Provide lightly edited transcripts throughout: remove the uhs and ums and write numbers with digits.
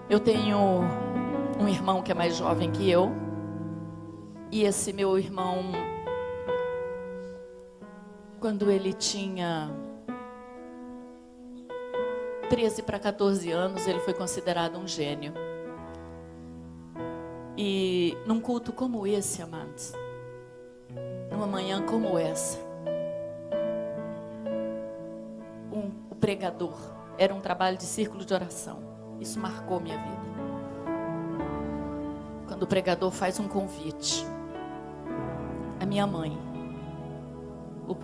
Eu tenho um irmão que é mais jovem que eu. E esse meu irmão, quando ele tinha 13 para 14 anos, ele foi considerado um gênio. E num culto como esse, amados, numa manhã como essa, o pregador, era um trabalho de círculo de oração. Isso marcou minha vida. Quando o pregador faz um convite, a minha mãe,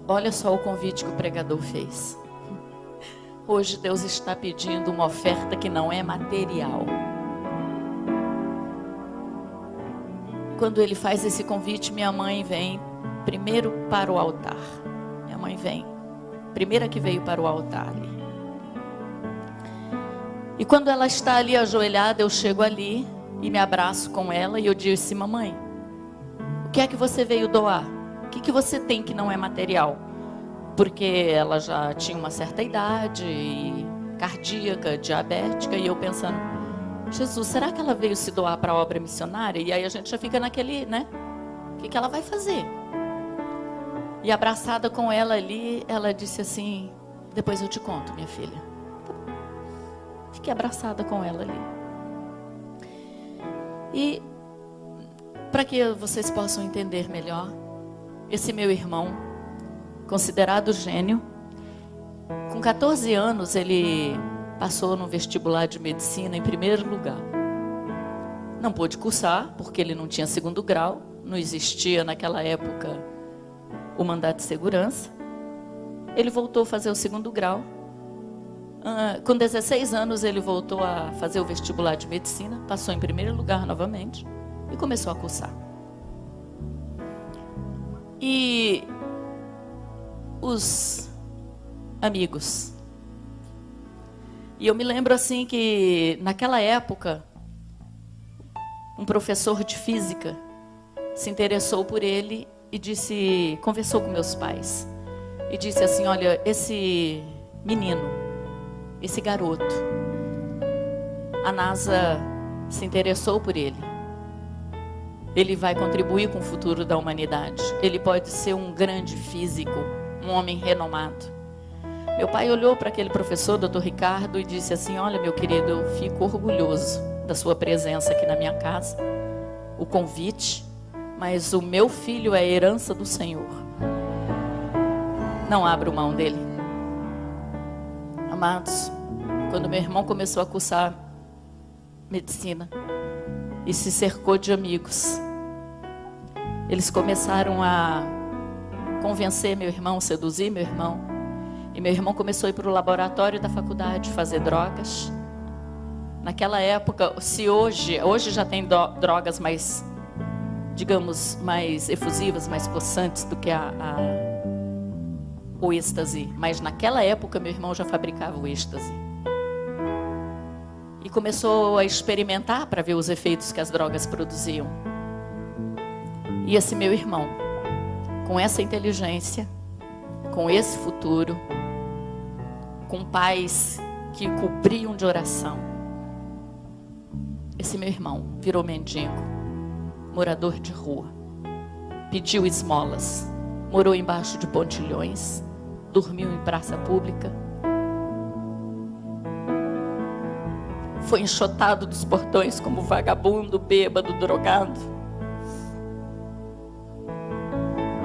olha só o convite que o pregador fez. Hoje Deus está pedindo uma oferta que não é material. Quando ele faz esse convite, minha mãe vem primeiro para o altar. Minha mãe vem, primeira que veio para o altar ali. E quando ela está ali ajoelhada, eu chego ali e me abraço com ela e eu disse: mamãe, o que é que você veio doar? O que você tem que não é material? Porque ela já tinha uma certa idade, cardíaca, diabética, e eu pensando: Jesus, será que ela veio se doar para a obra missionária? E aí a gente já fica naquele, né? O que ela vai fazer? E abraçada com ela ali, ela disse assim: depois eu te conto, minha filha. Fiquei abraçada com ela ali. E para que vocês possam entender melhor, esse meu irmão, considerado gênio, com 14 anos ele passou no vestibular de medicina em primeiro lugar. Não pôde cursar porque ele não tinha segundo grau, não existia naquela época o mandato de segurança. Ele voltou a fazer o segundo grau. Com 16 anos ele voltou a fazer o vestibular de medicina, passou em primeiro lugar novamente e começou a cursar. E os amigos. E eu me lembro assim que naquela época um professor de física se interessou por ele e conversou com meus pais e disse assim: olha, esse menino, esse garoto, a NASA se interessou por ele. Ele vai contribuir com o futuro da humanidade. Ele pode ser um grande físico, um homem renomado. Meu pai olhou para aquele professor, Dr. Ricardo, e disse assim: olha, meu querido, eu fico orgulhoso da sua presença aqui na minha casa, o convite, mas o meu filho é a herança do Senhor. Não abro mão dele. Amados, quando meu irmão começou a cursar medicina e se cercou de amigos, eles começaram a convencer meu irmão, seduzir meu irmão, e meu irmão começou a ir para o laboratório da faculdade fazer drogas. Naquela época, se hoje já tem drogas mais, digamos, mais efusivas, mais possantes do que o êxtase, mas naquela época meu irmão já fabricava o êxtase e começou a experimentar para ver os efeitos que as drogas produziam. E esse meu irmão, com essa inteligência, com esse futuro, com pais que cobriam de oração, esse meu irmão virou mendigo, morador de rua, pediu esmolas, morou embaixo de pontilhões, dormiu em praça pública, foi enxotado dos portões como vagabundo, bêbado, drogado.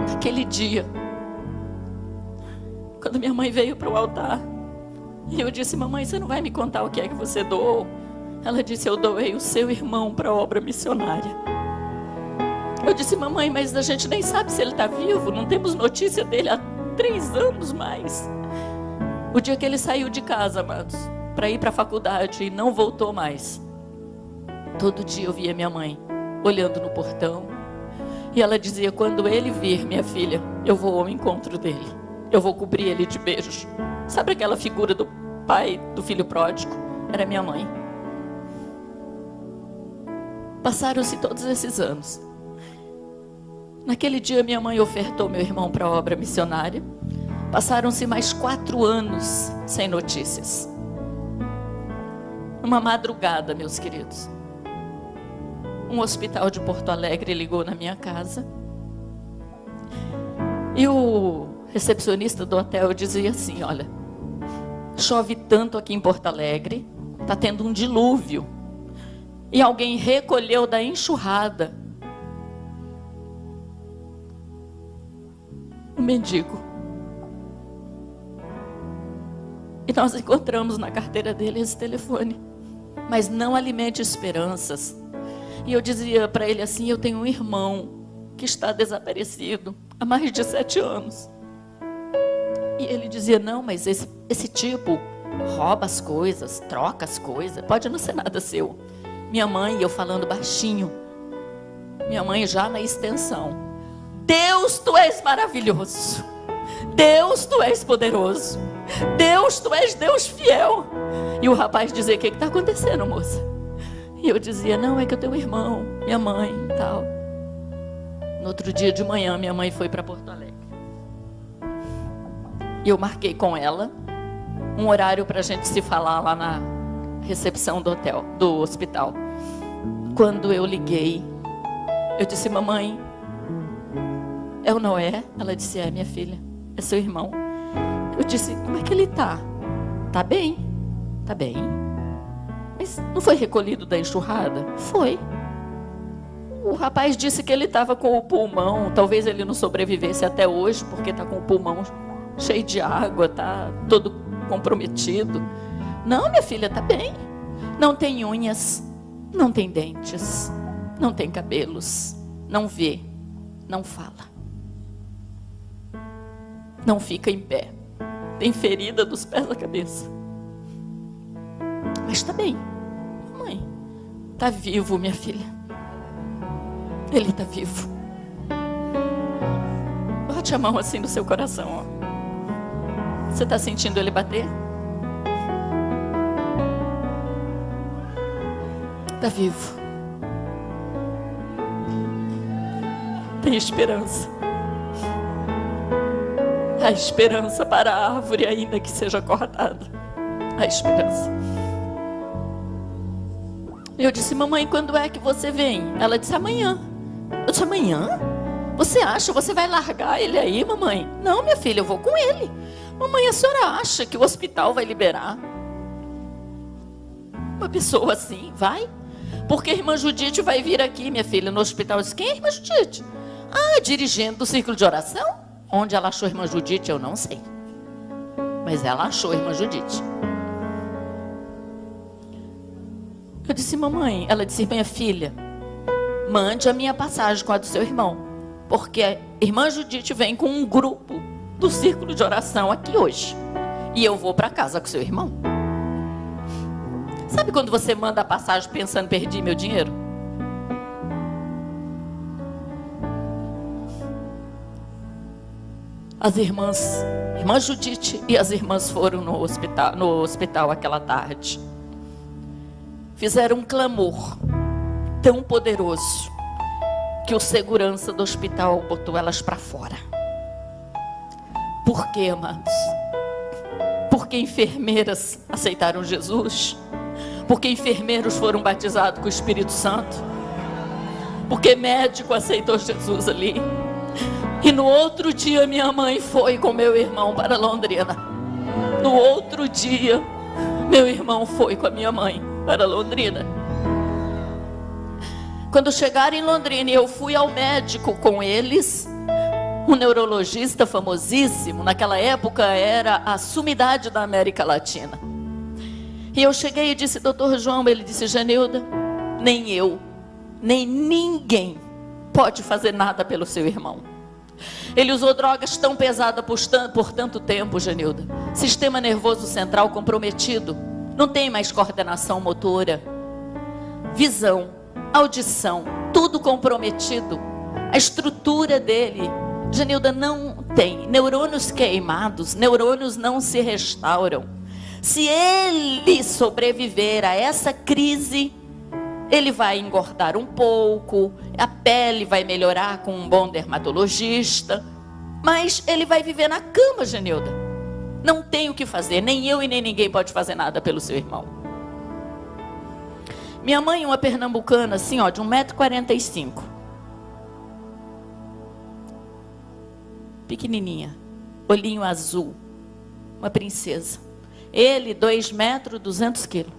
Naquele dia, quando minha mãe veio para o altar, e eu disse: mamãe, você não vai me contar o que é que você doou? Ela disse: eu doei o seu irmão para a obra missionária. Eu disse: mamãe, mas a gente nem sabe se ele está vivo, não temos notícia dele há 3 anos mais. O dia que ele saiu de casa, amados, para ir para a faculdade e não voltou mais, todo dia eu via minha mãe olhando no portão, e ela dizia: quando ele vir, minha filha, eu vou ao encontro dele, eu vou cobrir ele de beijos. Sabe aquela figura do pai do filho pródigo? Era minha mãe. Passaram-se todos esses anos. Naquele dia minha mãe ofertou meu irmão para a obra missionária. Passaram-se mais 4 anos sem notícias. Numa madrugada, meus queridos, um hospital de Porto Alegre ligou na minha casa. E o recepcionista do hotel dizia assim: olha, chove tanto aqui em Porto Alegre, está tendo um dilúvio. E alguém recolheu da enxurrada um mendigo. E nós encontramos na carteira dele esse telefone. Mas não alimente esperanças. E eu dizia para ele assim: eu tenho um irmão que está desaparecido há mais de 7 anos. E ele dizia: não, mas esse tipo rouba as coisas, troca as coisas, pode não ser nada seu. Minha mãe, eu falando baixinho, minha mãe já na extensão: Deus, tu és maravilhoso. Deus, tu és poderoso. Deus, tu és Deus fiel. E o rapaz dizia: o que está acontecendo, moça? E eu dizia: não, é que eu tenho um irmão, minha mãe e tal. No outro dia de manhã, minha mãe foi para Porto Alegre. E eu marquei com ela um horário para a gente se falar lá na recepção do hotel, do hospital. Quando eu liguei, eu disse: mamãe, é o Noé? Ela disse: é, minha filha, é seu irmão. Eu disse: como é que ele está? Tá bem, tá bem. Mas não foi recolhido da enxurrada? Foi. O rapaz disse que ele estava com o pulmão, talvez ele não sobrevivesse até hoje, porque está com o pulmão cheio de água, está todo comprometido. Não, minha filha, está bem. Não tem unhas, não tem dentes, não tem cabelos, não vê, não fala, não fica em pé, tem ferida dos pés à cabeça. Mas está bem. Mãe, está vivo, minha filha. Ele está vivo. Bote a mão assim no seu coração, ó. Você está sentindo ele bater? Está vivo. Tem esperança. Há esperança para a árvore, ainda que seja cortada. Há esperança. Eu disse: mamãe, quando é que você vem? Ela disse: amanhã. Eu disse: amanhã? Você acha? Você vai largar ele aí, mamãe? Não, minha filha, eu vou com ele. Mamãe, a senhora acha que o hospital vai liberar uma pessoa assim? Vai? Porque a irmã Judite vai vir aqui, minha filha, no hospital. Eu disse: quem é a irmã Judite? Ah, dirigente do círculo de oração? Onde ela achou a irmã Judite, eu não sei. Mas ela achou a irmã Judite. Eu disse: mamãe. Ela disse: minha filha, mande a minha passagem com a do seu irmão, porque a irmã Judite vem com um grupo do círculo de oração aqui hoje, e eu vou para casa com seu irmão. Sabe quando você manda a passagem pensando: perdi meu dinheiro? As irmãs, irmã Judite e as irmãs foram no hospital aquela tarde. Fizeram um clamor tão poderoso que o segurança do hospital botou elas para fora. Por quê, amados? Porque enfermeiras aceitaram Jesus? Porque enfermeiros foram batizados com o Espírito Santo? Porque médico aceitou Jesus ali? E no outro dia minha mãe foi com meu irmão para Londrina. No outro dia meu irmão foi com a minha mãe para Londrina. Quando chegaram em Londrina, eu fui ao médico com eles, um neurologista famosíssimo, naquela época era a sumidade da América Latina. E eu cheguei e disse: doutor João. Ele disse: Genilda, nem eu, nem ninguém pode fazer nada pelo seu irmão. Ele usou drogas tão pesadas por tanto tempo, Genilda. Sistema nervoso central comprometido. Não tem mais coordenação motora, visão, audição, tudo comprometido. A estrutura dele, Genilda, não tem. Neurônios queimados, neurônios não se restauram. Se ele sobreviver a essa crise, ele vai engordar um pouco, a pele vai melhorar com um bom dermatologista, mas ele vai viver na cama, Genilda. Não tem o que fazer, nem eu e nem ninguém pode fazer nada pelo seu irmão. Minha mãe, uma pernambucana, assim, ó, de 1,45 m. Pequenininha, olhinho azul, uma princesa. Ele, 2 metros, 200 quilos.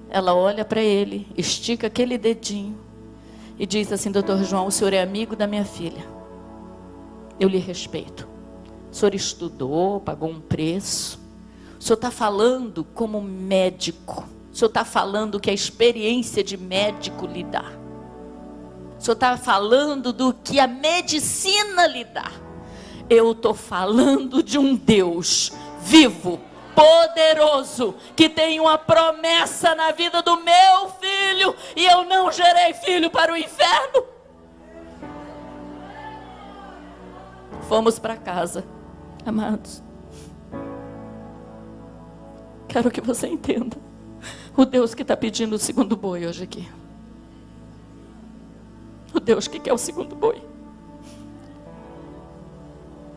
Ela olha para ele, estica aquele dedinho e diz assim: doutor João, o senhor é amigo da minha filha. Eu lhe respeito. O senhor estudou, pagou um preço. O senhor está falando como médico. O senhor está falando que a experiência de médico lhe dá. O senhor está falando do que a medicina lhe dá. Eu estou falando de um Deus vivo, poderoso, que tem uma promessa na vida do meu filho, e eu não gerei filho para o inferno. Fomos para casa, amados. Quero que você entenda o Deus que está pedindo o segundo boi hoje aqui. O Deus que quer o segundo boi.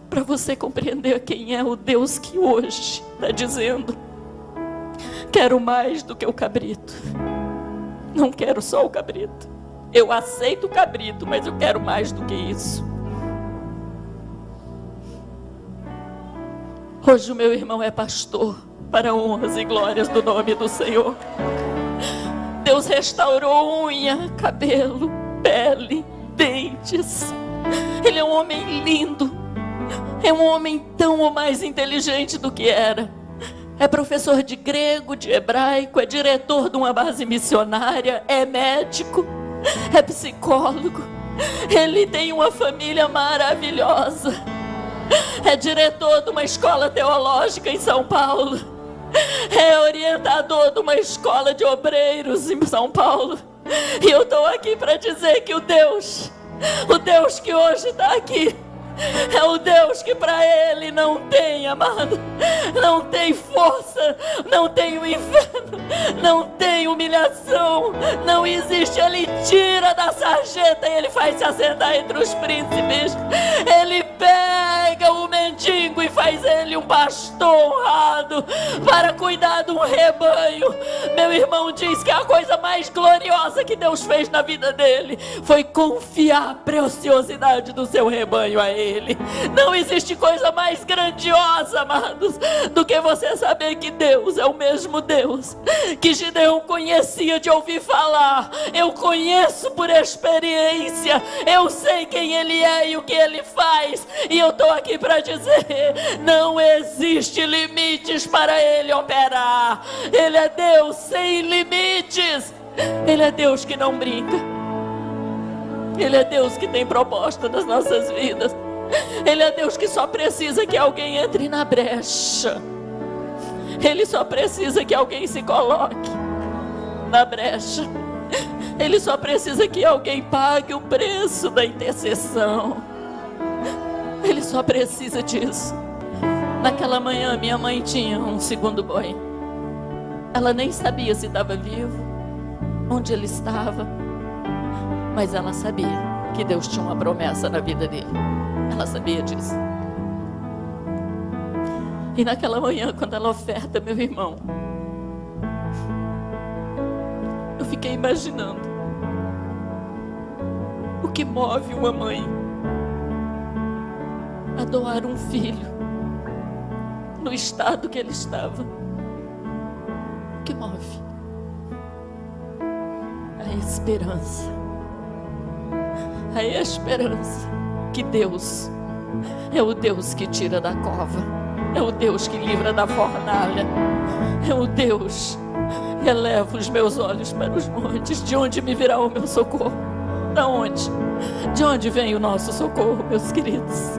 Para você compreender quem é o Deus que hoje está dizendo: quero mais do que o cabrito. Não quero só o cabrito. Eu aceito o cabrito, mas eu quero mais do que isso. Hoje o meu irmão é pastor, para honras e glórias do nome do Senhor. Deus restaurou unha, cabelo, pele, dentes. Ele é um homem lindo. É um homem tão ou mais inteligente do que era. É professor de grego, de hebraico, é diretor de uma base missionária, é médico, é psicólogo. Ele tem uma família maravilhosa. É diretor de uma escola teológica em São Paulo. É orientador de uma escola de obreiros em São Paulo. E eu estou aqui para dizer que o Deus que hoje está aqui, é o Deus que para ele não tem, amado, não tem força, não tem o inferno, não tem humilhação, não existe. Ele tira da sarjeta e ele faz se assentar entre os príncipes. Ele pega o mendigo e faz ele um pastor honrado para cuidar de um rebanho. Meu irmão diz que a coisa mais gloriosa que Deus fez na vida dele foi confiar a preciosidade do seu rebanho a ele. Não existe coisa mais grandiosa, amados, do que você saber que Deus é o mesmo Deus que Gideão conhecia de ouvir falar. Eu conheço por experiência, eu sei quem ele é e o que ele faz, e eu estou aqui para dizer: não existe limites para ele operar. Ele é Deus sem limites. Ele é Deus que não brinca. Ele é Deus que tem proposta nas nossas vidas. Ele é Deus que só precisa que alguém entre na brecha. Ele só precisa que alguém se coloque na brecha. Ele só precisa que alguém pague o preço da intercessão. Ele só precisa disso. Naquela manhã minha mãe tinha um segundo boi. Ela nem sabia se estava vivo, onde ele estava, mas ela sabia que Deus tinha uma promessa na vida dele. Ela sabia disso. E naquela manhã, quando ela oferta meu irmão, eu fiquei imaginando o que move uma mãe a doar um filho no estado que ele estava. O que move? A esperança. A esperança que Deus é o Deus que tira da cova, é o Deus que livra da fornalha, é o Deus que eleva os meus olhos para os montes. De onde me virá o meu socorro? Da onde? De onde vem o nosso socorro, meus queridos?